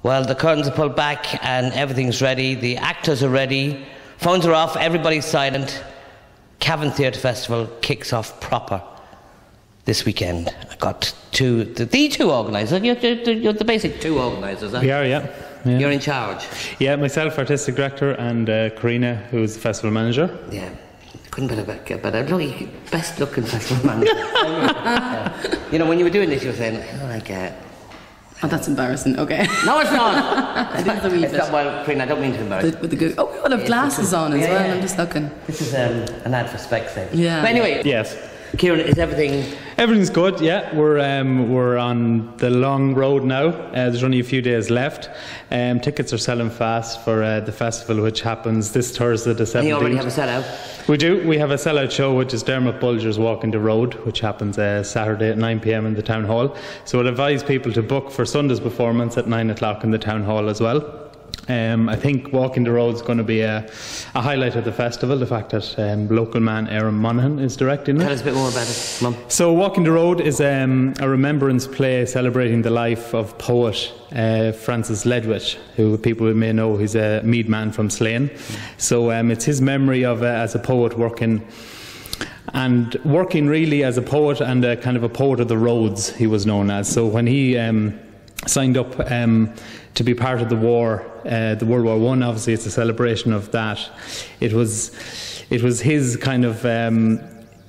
Well, the curtains are pulled back and everything's ready. The actors are ready. Phones are off. Everybody's silent. Cavan Theatre Festival kicks off proper this weekend. I got the two organisers. You're the basic two organisers. We are, yeah. You're in charge. Yeah, myself, artistic director, and Karina, who's the festival manager. Yeah. Couldn't get better. Look, best looking festival manager. You know, when you were doing this, you were saying, oh, that's embarrassing. Okay. No, it's not. It is a wee bit. Well, Karina, I don't mean to embarrass you. With the good. Oh, we all have glasses on as well. I'm just looking. This is an ad for Specsavers. Yeah. But anyway. Yes. Kieron, is everything... Everything's good, yeah. We're on the long road now. There's only a few days left. Tickets are selling fast for the festival, which happens this Thursday the 17th. And you already have a sellout? We do. We have a sellout show, which is Dermot Bulger's Walking the Road, which happens Saturday at 9 p.m. in the Town Hall. So I'd advise people to book for Sunday's performance at 9 o'clock in the Town Hall as well. I think Walking the Road is going to be a highlight of the festival, the fact that local man Aaron Monaghan is directing it. Tell us a bit more about it, Mum. So Walking the Road is a remembrance play celebrating the life of poet Francis Ledwidge, who people may know, he's a Mead man from Slane. So it's his memory of as a poet working really as a poet and a kind of a poet of the roads, he was known as. So when he signed up to be part of the war, the World War I, obviously it's a celebration of that. It was his kind of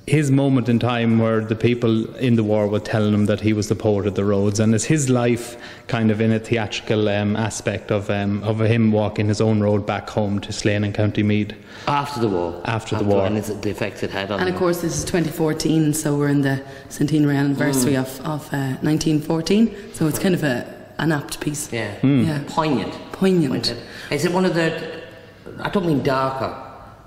his moment in time where the people in the war were telling him that he was the poet of the roads, and it's his life kind of in a theatrical aspect of him walking his own road back home to Slane in County Meath. After the war. After the war. And the effects it had on And of course this is 2014, so we're in the centenary anniversary of 1914, so it's kind of an apt piece. Yeah. Yeah. Poignant. Is it one of the, I don't mean darker,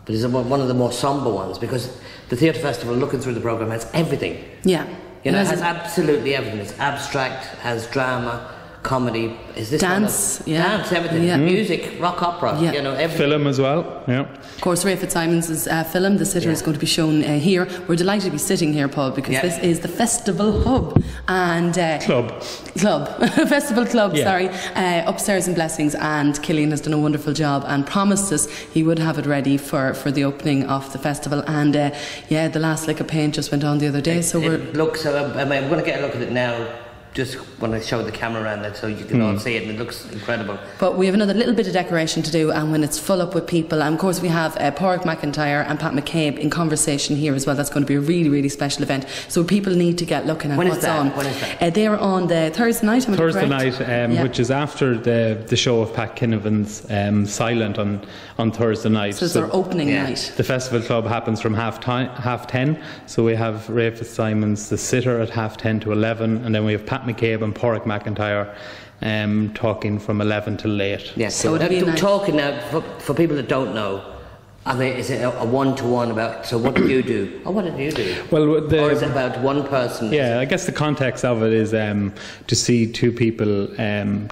but is it one of the more sombre ones? Because the Theatre Festival, looking through the programme, has everything. Yeah. You know, it has absolutely everything. It's abstract, has drama, comedy. Is this dance? Dance, everything. Yeah. Music, rock opera. Yeah. You know, everything. Film as well. Yeah. Of course, Ray Fitzsimons' film, The Sitter, is going to be shown here. We're delighted to be sitting here, Paul, because this is the Festival Hub and Club. Festival Club. Sorry, upstairs in Blessings, and Kieron has done a wonderful job and promised us he would have it ready for the opening of the festival. And the last lick of paint just went on the other day. It looks. I'm going to get a look at it now. Just when I show the camera around it so you can all see it, and it looks incredible. But we have another little bit of decoration to do, and when it's full up with people, and of course we have Paul McIntyre and Pat McCabe in conversation here as well. That's going to be a really, really special event. So people need to get looking at what's on. When is that? They are on the Thursday night, Thursday night, which is after the show of Pat Kinnavan's Silent on Thursday night. So it's our opening night. The Festival Club happens from half 10, so we have Ray Fitzsimons' The Sitter at 10:30 to 11, and then we have Pat McCabe and Paul McIntyre talking from 11 till late. Yes, so talking now, for people that don't know, I mean, is it a one-to-one about, so what do you do? Or what did you do? Well, or is it about one person? Yeah, I guess the context of it is to see two people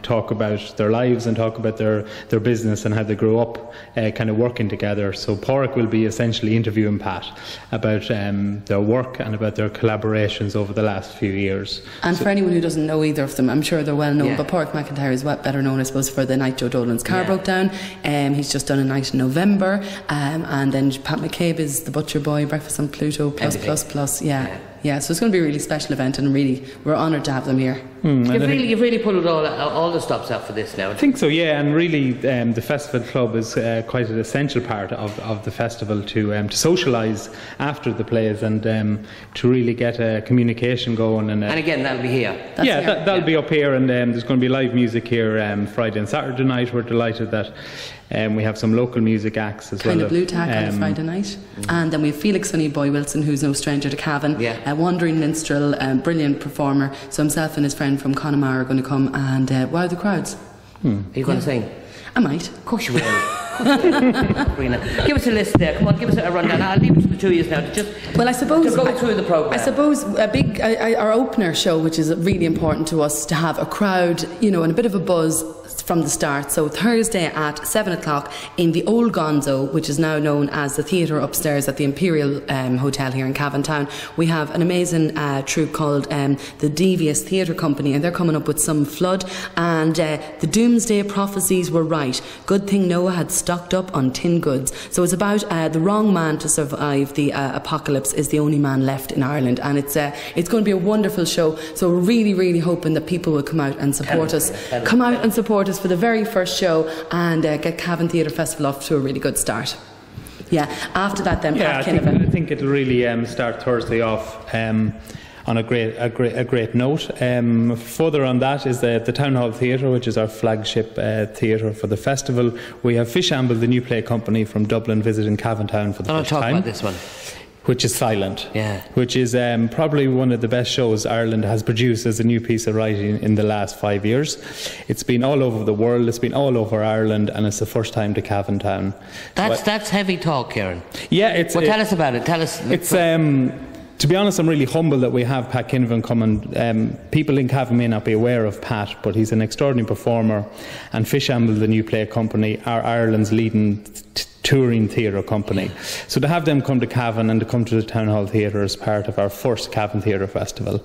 talk about their lives and talk about their business and how they grew up kind of working together. So Pádraig will be essentially interviewing Pat about their work and about their collaborations over the last few years. And for anyone who doesn't know either of them, I'm sure they're well known, but Pádraig McIntyre is better known, I suppose, for the night Joe Dolan's car broke down. He's just done a night in November. And then Pat McCabe is the Butcher Boy, Breakfast on Pluto, plus. Yeah, so it's going to be a really special event, and really we're honoured to have them here. You've really pulled all the stops out for this now. I think so, yeah, and really the Festival Club is quite an essential part of the festival to socialise after the plays and to really get a communication going. And again, that'll be here. That'll be up here, and there's going to be live music here Friday and Saturday night. We're delighted that we have some local music acts as well. Kind of Blue Tack on a Friday night. And then we have Felix Sonny Boy Wilson, who's no stranger to Cavan, a wandering minstrel, brilliant performer. So himself and his friend from Connemara are going to come and wow the crowds. Are you going to sing? I might. Of course you will. Of Karina, give us a list there. Come on, give us a rundown. I'll leave it to the two of you now to just I suppose to go through the programme. I suppose our opener show, which is really important to us, to have a crowd, and a bit of a buzz from the start. So Thursday at 7 o'clock in the old Gonzo, which is now known as the theatre upstairs at the Imperial Hotel here in Cavan Town, we have an amazing troupe called the Devious Theatre Company, and they're coming up with Some Flood, and the doomsday prophecies were right. Good thing Noah had stocked up on tin goods. So it's about the wrong man to survive the apocalypse is the only man left in Ireland, and it's going to be a wonderful show. So we're really, really hoping that people will come out and support us. Come out and support us for the very first show and get Cavan Theatre Festival off to a really good start. Yeah, after that then Pat Kinnivan. I think it'll really start Thursday off on a great note. Further on that is the Town Hall Theatre, which is our flagship theatre for the festival. We have Fish Amble, the new play company from Dublin, visiting Cavan Town for the first time. Talk about this one. Which is Silent, yeah. Which is probably one of the best shows Ireland has produced as a new piece of writing in the last 5 years. It's been all over the world, it's been all over Ireland, and it's the first time to Cavan Town. That's heavy talk, Kieron. Yeah, tell us about it. Tell us. It's to be honest, I'm really humbled that we have Pat Kinnivan coming. People in Cavan may not be aware of Pat, but he's an extraordinary performer, and Fish Amble, the new play company, are Ireland's leading touring theatre company. So to have them come to Cavan and to come to the Town Hall Theatre as part of our first Cavan Theatre Festival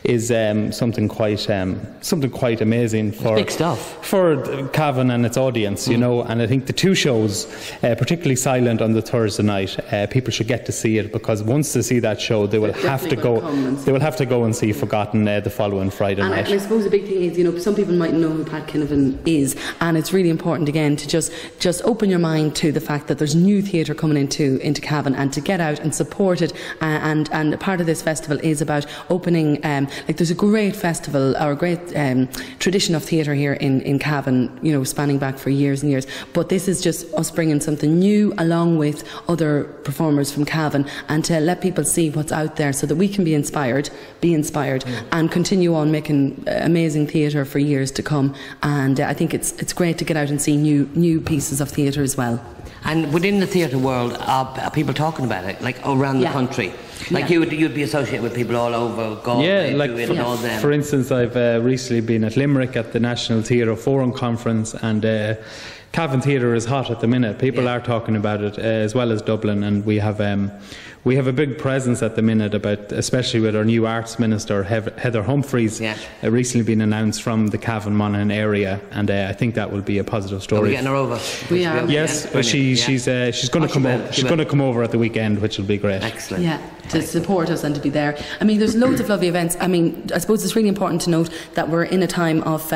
is something quite amazing for big stuff for Cavan and its audience, And I think the two shows, particularly Silent on the Thursday night, people should get to see it, because once they see that show, they will have to go. They will have to go and see Forgotten the following Friday night. And I suppose the big thing is, some people might know who Pat Kinnivan is, and it's really important again to just open your mind to the fact that there's new theatre coming into Cavan, and to get out and support it, and part of this festival is about opening, there's a great festival or a great tradition of theatre here in Cavan, spanning back for years and years, but this is just us bringing something new along with other performers from Cavan, and to let people see what's out there so that we can be inspired and continue on making amazing theatre for years to come. And I think it's great to get out and see new pieces of theatre as well. And within the theatre world, are people talking about it, like around the country? Like you'd be associated with people all over Galway, all them. For instance, I've recently been at Limerick at the National Theatre Forum Conference, and Cavan Theatre is hot at the minute. People are talking about it, as well as Dublin, and we have a big presence at the minute, especially with our new arts minister, Heather Humphreys, recently been announced from the Cavan Monaghan area, and I think that will be a positive story. Are we getting her over? We are. Yes, but she's going to come over. She's going to come over at the weekend, which will be great. Excellent. Yeah, to support us and to be there. I mean, there's loads of lovely events. I mean, I suppose it's really important to note that we're in a time of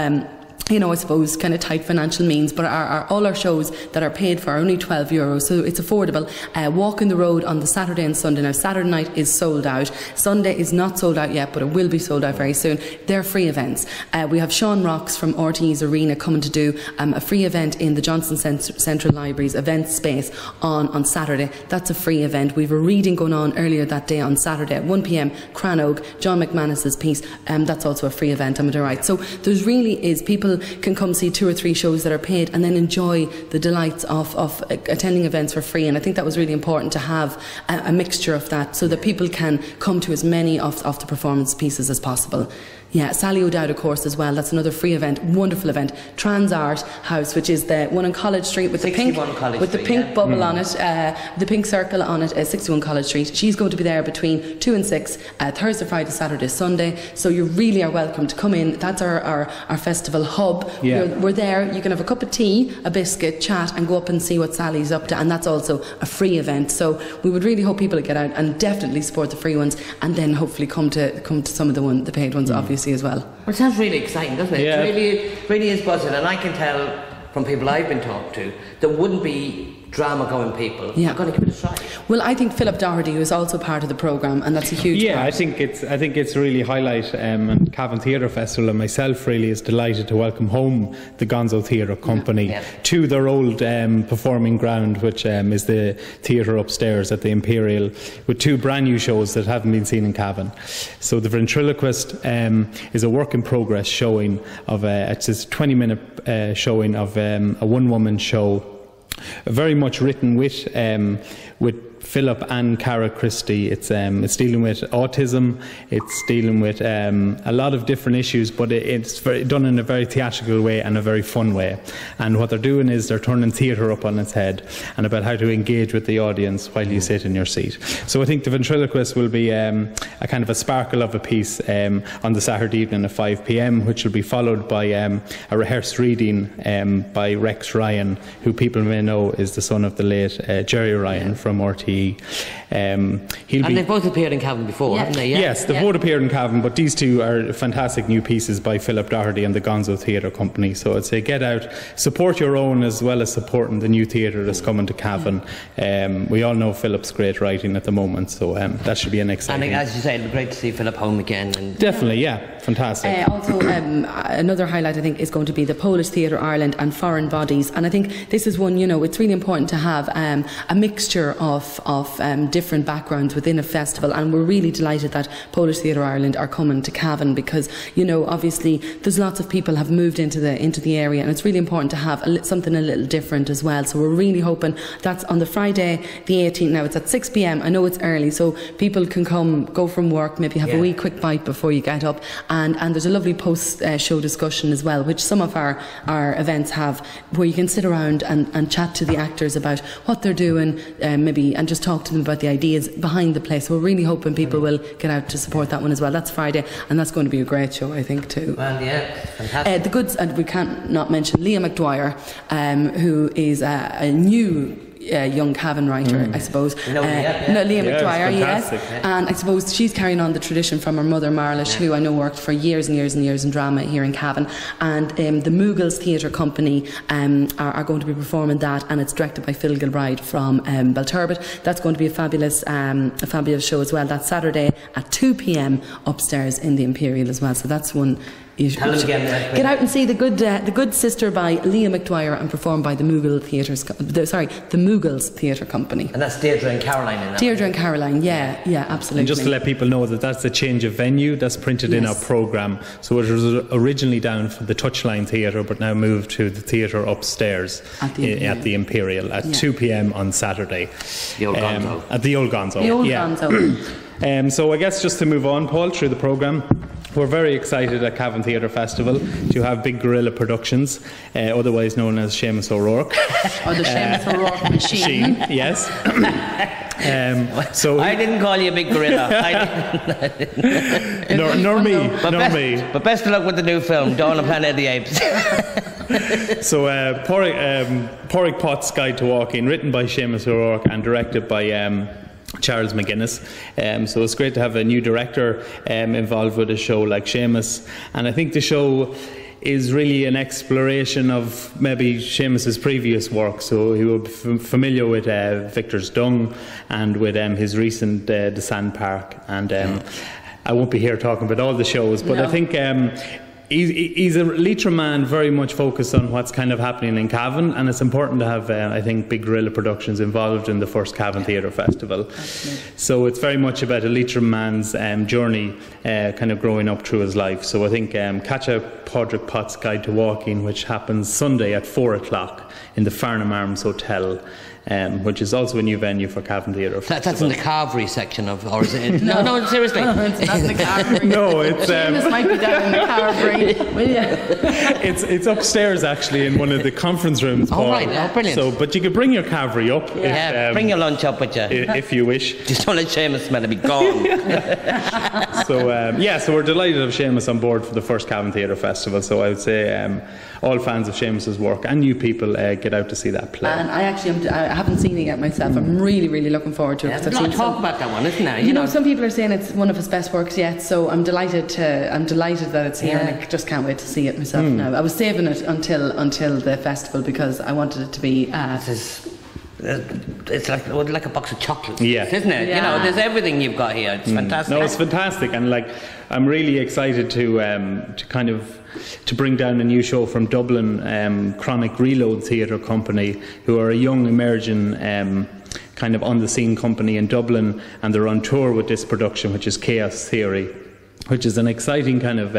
I suppose kind of tight financial means, but all our shows that are paid for are only €12, so it's affordable. Walk in the Road on the Saturday and Sunday. Now, Saturday night is sold out. Sunday is not sold out yet, but it will be sold out very soon. They're free events. We have Sean Rocks from RTE's Arena coming to do a free event in the Johnson Central Library's event space on Saturday. That's a free event. We have a reading going on earlier that day on Saturday at 1 p.m. Crannog, John McManus's piece. That's also a free event, am I right? So there's really is people can come see 2 or 3 shows that are paid and then enjoy the delights of attending events for free. And I think that was really important to have a mixture of that, so that people can come to as many of the performance pieces as possible. Yeah, Sally O'Dowd, of course, as well. That's another free event, wonderful event. Trans Art House, which is the one on College Street with the pink bubble on it, the pink circle on it, 61 College Street. She's going to be there between 2 and 6, Thursday, Friday, Saturday, Sunday. So you really are welcome to come in. That's our festival hub. Yeah. We're there. You can have a cup of tea, a biscuit, chat, and go up and see what Sally's up to. And that's also a free event. So we would really hope people would get out and definitely support the free ones, and then hopefully come to some of the paid ones, obviously, as well. Well, it sounds really exciting, doesn't it? Yeah. It really is buzzing, and I can tell from people I've been talking to, there wouldn't be drama-going people. Yeah. I'm going to give it a try. Well, I think Philip Doherty, who is also part of the programme, and that's a huge part. I think it's really highlight, and Cavan Theatre Festival and myself really is delighted to welcome home the Gonzo Theatre Company to their old performing ground, which is the theatre upstairs at the Imperial, with 2 brand new shows that haven't been seen in Cavan. So the Ventriloquist is a work in progress showing of it's a 20-minute showing of a one-woman show very much written with Philip and Cara Christie. It's dealing with autism. It's dealing with a lot of different issues, but it's done in a very theatrical way and a very fun way. And what they're doing is they're turning theatre up on its head, and about how to engage with the audience while you sit in your seat. So I think the ventriloquist will be a kind of a sparkle of a piece on the Saturday evening at 5 p.m, which will be followed by a rehearsed reading by Rex Ryan, who people may know is the son of the late Jerry Ryan from RTE. And they've both appeared in Cavan before, haven't they? Yes, they've both appeared in Cavan, but these two are fantastic new pieces by Philip Doherty and the Gonzo Theatre Company. So I'd say get out, support your own as well as supporting the new theatre that's coming to Cavan. We all know Philip's great writing at the moment, so that should be an exciting. And as you say, it'll be great to see Philip home again. And definitely, yeah, fantastic. Also, another highlight I think is going to be the Polish Theatre Ireland and Foreign Bodies, and I think this is one, it's really important to have a mixture of different backgrounds within a festival, and we're really delighted that Polish Theatre Ireland are coming to Cavan because obviously there's lots of people have moved into the area, and it's really important to have something a little different as well. So we're really hoping that's on the Friday the 18th. Now it's at 6 p.m. I know it's early, so people can go from work, maybe have a wee quick bite before you get up, and there's a lovely post-show discussion as well, which some of our events have, where you can sit around and chat to the actors about what they're doing, maybe, and just talk to them about the ideas behind the play. So we're really hoping people will get out to support that one as well. That's Friday, and that's going to be a great show, I think, too. Well, yeah, fantastic. The goods, and we can't not mention Leah McDwyer, who is a new young Cavan writer, I suppose. Leah McDwyer, yes. And I suppose she's carrying on the tradition from her mother, Marlish, who I know worked for years and years and years in drama here in Cavan. And the Moogles Theatre Company are going to be performing that, and it's directed by Phil Gilbride from Belturbet. That's going to be a fabulous show as well. That's Saturday at 2 p.m. upstairs in the Imperial as well. So that's one. Tell them again, get out and see the Good Sister by Leah McDwyer, and performed by the Moogles Theatre Company. And that's Deirdre and Caroline in that. Deirdre and Caroline, yeah, absolutely. And just to let people know that's a change of venue that's printed in our programme. So it was originally down for the Touchline Theatre, but now moved to the theatre upstairs at the Imperial at 2 p.m. on Saturday. The old Gonzo. At the old Gonzo. The old Gonzo. So I guess just to move on, Paul, through the programme, we're very excited at Cavan Theatre Festival to have Big Gorilla Productions, otherwise known as Seamus O'Rourke. Or the Seamus O'Rourke machine. Yes. So I didn't call you a big gorilla. Nor me. But best of luck with the new film, Dawn of Planet of the Apes. So Porrick Potts' Guide to Walking, written by Seamus O'Rourke and directed by Charles McGuinness. So it's great to have a new director involved with a show like Seamus, and I think the show is really an exploration of maybe Seamus's previous work. So he will be familiar with Victor's Dung and with his recent The Sandpark, and I won't be here talking about all the shows, but I think he's a Leitrim man, very much focused on what's kind of happening in Cavan, and it's important to have, I think, Big Gorilla Productions involved in the first Cavan Theatre Festival. So it's very much about a Leitrim man's journey, kind of growing up through his life. So I think catch a Porrick Potts' Guide to Walking, which happens Sunday at 4 o'clock in the Farnham Arms Hotel, which is also a new venue for Cavan Theatre Festival. That's in the Carvery section of, or is it? No, seriously. It's not in the Carvery. No, it's Seamus might be down in the Carvery, will you? It's upstairs actually in one of the conference rooms. Oh, right, brilliant. So, but you could bring your Carvery up. Yeah, bring your lunch up with you if you wish. Just don't let Seamus smell it, be gone. So we're delighted to have Seamus on board for the first Cavan Theatre Festival. So I would say all fans of Seamus's work and new people get out to see that play. And I haven't seen it yet myself. I'm really, really looking forward to it. There's a lot of talk about that one, isn't there? You know, some people are saying it's one of his best works yet. So I'm delighted that it's here, and I just can't wait to see it myself now. I was saving it until the festival because I wanted it to be. It's like a box of chocolates, isn't it? Yeah. You know, there's everything you've got here. It's fantastic. No, it's fantastic, and I'm really excited to bring down a new show from Dublin, Chronic Reload Theatre Company, who are a young emerging kind of on the scene company in Dublin, and they're on tour with this production, which is Chaos Theory, which is an exciting kind of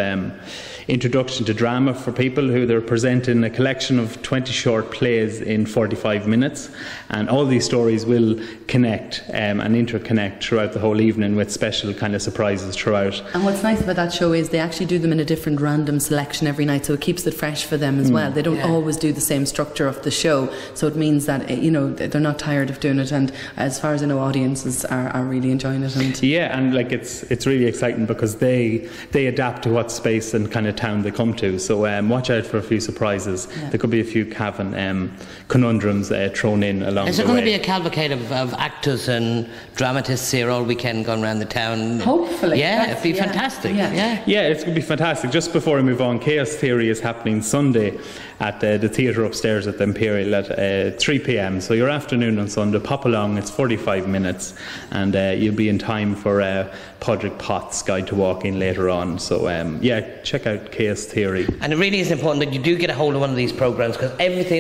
introduction to drama for people who they're presenting a collection of 20 short plays in 45 minutes, and all these stories will connect and interconnect throughout the whole evening with special kind of surprises throughout. And what's nice about that show is they actually do them in a different random selection every night, so it keeps it fresh for them as well. They don't always do the same structure of the show, so it means that they're not tired of doing it, and as far as I know, audiences are really enjoying it. And like it's really exciting because they adapt to what space and kind of town they come to, so watch out for a few surprises. There could be a few Cavan conundrums thrown in along the way. Is there going to be a cavalcade of actors and dramatists here all weekend going around the town? Hopefully. Yeah, it'd be fantastic. Yeah, it's going to be fantastic. Just before I move on, Chaos Theory is happening Sunday at the theatre upstairs at the Imperial at 3 p.m. So your afternoon on Sunday, pop along. It's 45 minutes, and you'll be in time for Podrick Potts' Guide to Walking later on. So check out Chaos Theory. And it really is important that you do get a hold of one of these programmes, because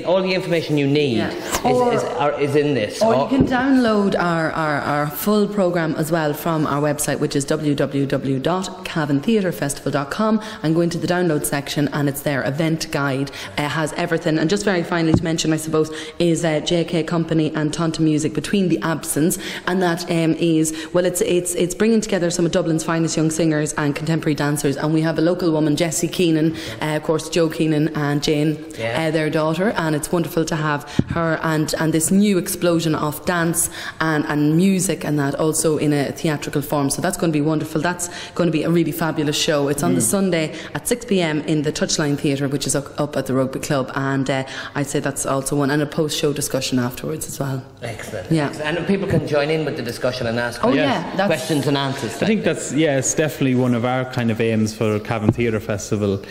all the information you need is in this. Or you can download our full programme as well from our website, which is www.cavantheatrefestival.com, and go into the download section, and it's there. Event guide has everything. And just very finally to mention, I suppose, is JK Company and Tonta Music Between the Absence, and that it's bringing together some of Dublin's finest young singers and contemporary dancers, and we have a local woman, Jessie Keenan, of course Joe Keenan and Jane, their daughter, and it's wonderful to have her and this new explosion of dance and music, and that also in a theatrical form. So that's going to be wonderful. That's going to be a really fabulous show. It's on the Sunday at 6 p.m. in the Touchline Theatre, which is up at the Rugby Club, and I'd say that's also one, and a post-show discussion afterwards as well. Excellent. Yeah. Excellent. And people can join in with the discussion and ask questions and answers. I think it's definitely one of our kind of aims for Cavan Theatre Festival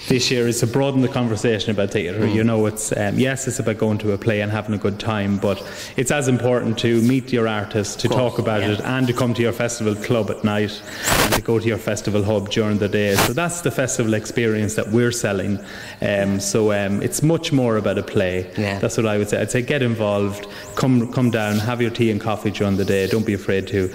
this year, is to broaden the conversation about theatre. It's it's about going to a play and having a good time, but it's as important to meet your artists, to talk about it, and to come to your festival club at night, and to go to your festival hub during the day. So that's the festival experience that we're selling. It's much more about a play. That's what I would say. I'd say get involved, come down, have your tea and coffee during the day. Don't be afraid to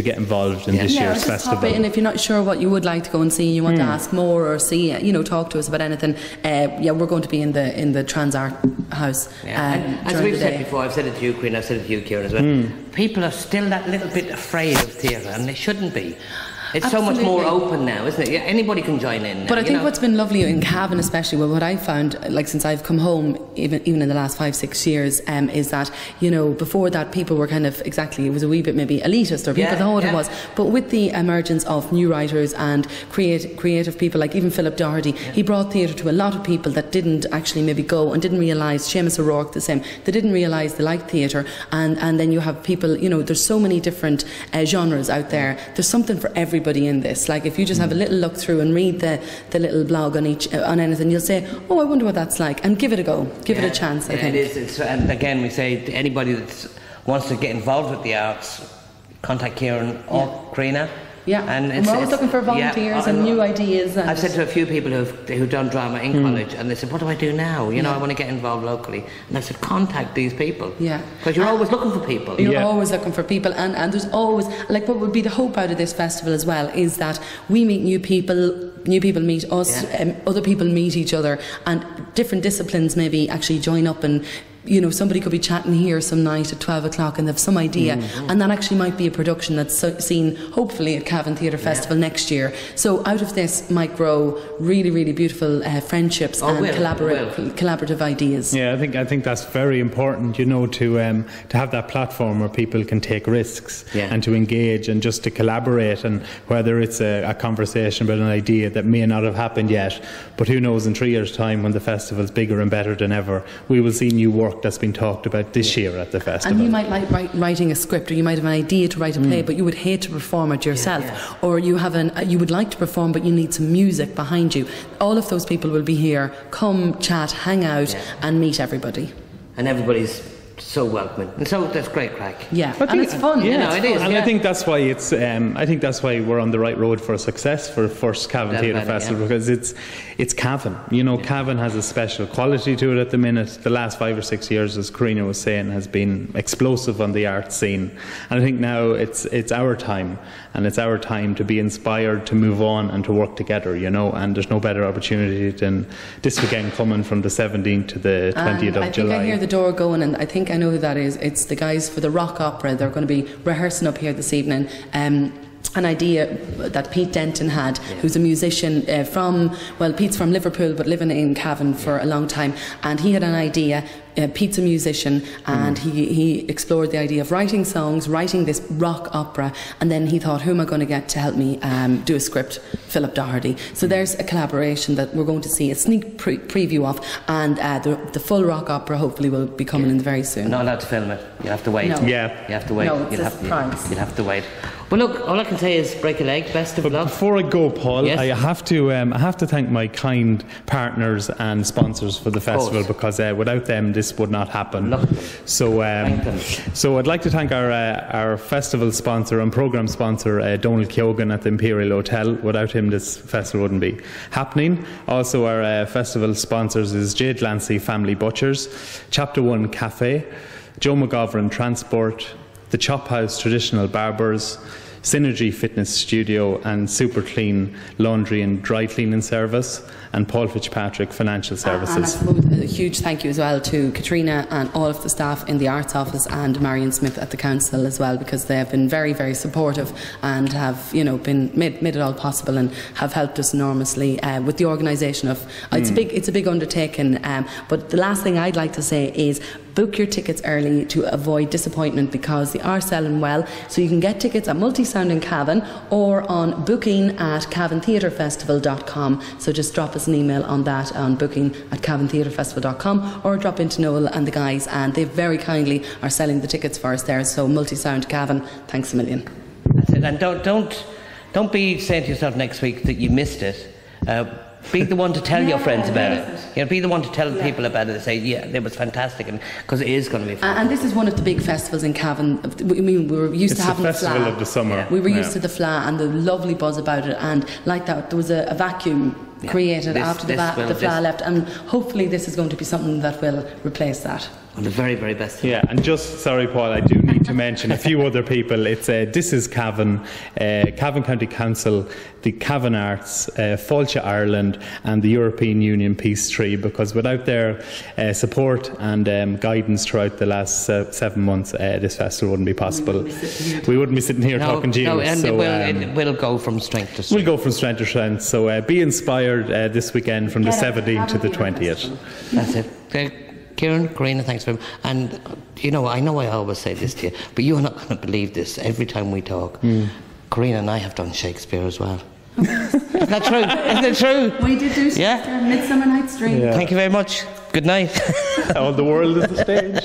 get involved in this year's festival. Pop in if you're not sure what you would like to go and see, you want to ask more or see, talk to us about anything. We're going to be in the Transart House. As we've said before, I've said it to you, Karina, I've said it to you, Kieron, as well. People are still that little bit afraid of theatre, and they shouldn't be. It's Absolutely. so much more open now, isn't it? Yeah, anybody can join in now, but I think what's been lovely in Cavan especially, what I found, like since I've come home, even in the last 5-6 years, is that, before that people were kind of, it was a wee bit maybe elitist, or people thought it was, but with the emergence of new writers and creative people, like even Philip Doherty, he brought theatre to a lot of people that didn't actually maybe go and didn't realise, Seamus O'Rourke the same, they didn't realise they liked theatre, and then you have people, there's so many different genres out there, there's something for everybody in this. Like if you just have a little look through and read the little blog on anything, you'll say, oh, I wonder what that's like, and give it a go, give it a chance. I think it is. And again, we say to anybody that wants to get involved with the arts, contact Kieron or Karina. And we're always looking for volunteers and new ideas. And I've said to a few people who've done drama in college, and they said, what do I do now? I want to get involved locally. And I said, contact these people. Because you're always looking for people. You're always looking for people, and there's always, like, what would be the hope out of this festival as well is that we meet new people meet us, other people meet each other, and different disciplines maybe actually join up, and somebody could be chatting here some night at 12 o'clock and they have some idea, and that actually might be a production that's seen hopefully at Cavan Theatre Festival next year. So out of this might grow really, really beautiful friendships and collaborative ideas. I think that's very important, to have that platform where people can take risks and to engage and just to collaborate, and whether it's a conversation about an idea that may not have happened yet, but who knows, in 3 years' time when the festival's bigger and better than ever, we will see new work that's been talked about this year at the festival. And you might like writing a script, or you might have an idea to write a play, but you would hate to perform it yourself, or you would like to perform but you need some music behind you. All of those people will be here. Come, chat, hang out and meet everybody. And everybody's so welcoming, and so that's great crack. Yeah, and it's fun. Yeah, it is. And yeah. I think that's why I think that's why we're on the right road for success for first Cavan Theatre Festival, because it's Cavan. You know, Cavan has a special quality to it at the minute. The last 5 or 6 years, as Karina was saying, has been explosive on the art scene, and I think now it's our time, and it's our time to be inspired, to move on, and to work together. You know, and there's no better opportunity than this weekend coming from the 17th to the 20th of July. I hear the door going, and I think I know who that is. It's the guys for the rock opera. They're going to be rehearsing up here this evening. An idea that Pete Denton had, who's a musician Pete's from Liverpool but living in Cavan for a long time, and he had an idea. Pete's a musician, and he explored the idea of writing songs, writing this rock opera, and then he thought, who am I going to get to help me do a script? Philip Doherty. So there's a collaboration that we're going to see a sneak preview of, and the full rock opera hopefully will be coming in very soon. You're not allowed to film it. You have to wait. No. You have to wait. No, it's a surprise. You'll have to wait. Well, look, all I can say is break a leg. Best of luck. Before I go, Paul, yes? I have to thank my kind partners and sponsors for the festival, because without them this would not happen. So I'd like to thank our festival sponsor and programme sponsor, Donald Kieron at the Imperial Hotel. Without him this festival wouldn't be happening. Also our festival sponsors is Jade Lancy Family Butchers, Chapter 1 Cafe, Joe McGovern Transport, the Chop House Traditional Barbers, Synergy Fitness Studio, and Super Clean Laundry and Dry Cleaning Service, and Paul Fitzpatrick Financial Services. And a huge thank you as well to Katrina and all of the staff in the Arts Office, and Marion Smith at the Council as well, because they have been very, very supportive and have, been made it all possible, and have helped us enormously with the organisation of. It's a big undertaking. But the last thing I'd like to say is, book your tickets early to avoid disappointment, because they are selling well. So you can get tickets at Multisound in Cavan, or on booking at cavantheatrefestival.com. So just drop us an email on that, on booking at cavantheatrefestival.com, or drop into Noel and the guys, and they very kindly are selling the tickets for us there. So Multisound Cavan, thanks a million. That's it. And don't be saying to yourself next week that you missed it. Be the one to tell your friends about it. Be the one to tell people about it and say, yeah, it was fantastic, because it is going to be fun. And this is one of the big festivals in Cavan. I mean, we were used to having the festival FLA. of the summer. We were used to the FLA and the lovely buzz about it, and like that, there was a vacuum created after the FLA left, and hopefully this is going to be something that will replace that. On the very, very best. Yeah, and just, sorry Paul, I do need to mention a few other people. It's This is Cavan, Cavan County Council, the Cavan Arts, Fáilte Ireland, and the European Union Peace Tree, because without their support and guidance throughout the last 7 months, this festival wouldn't be possible. We wouldn't be sitting here talking to you. No, and so, it will go from strength to strength. We'll go from strength to strength. So be inspired this weekend from the 17th to the 20th. That's it. Kieron, Karina, thanks very much. And, I know I always say this to you, but you're not going to believe this every time we talk. Karina and I have done Shakespeare as well. Isn't that true? Isn't it true? We did do Shakespeare, Midsummer Night's Dream. Thank you very much. Good night. All the world is the stage.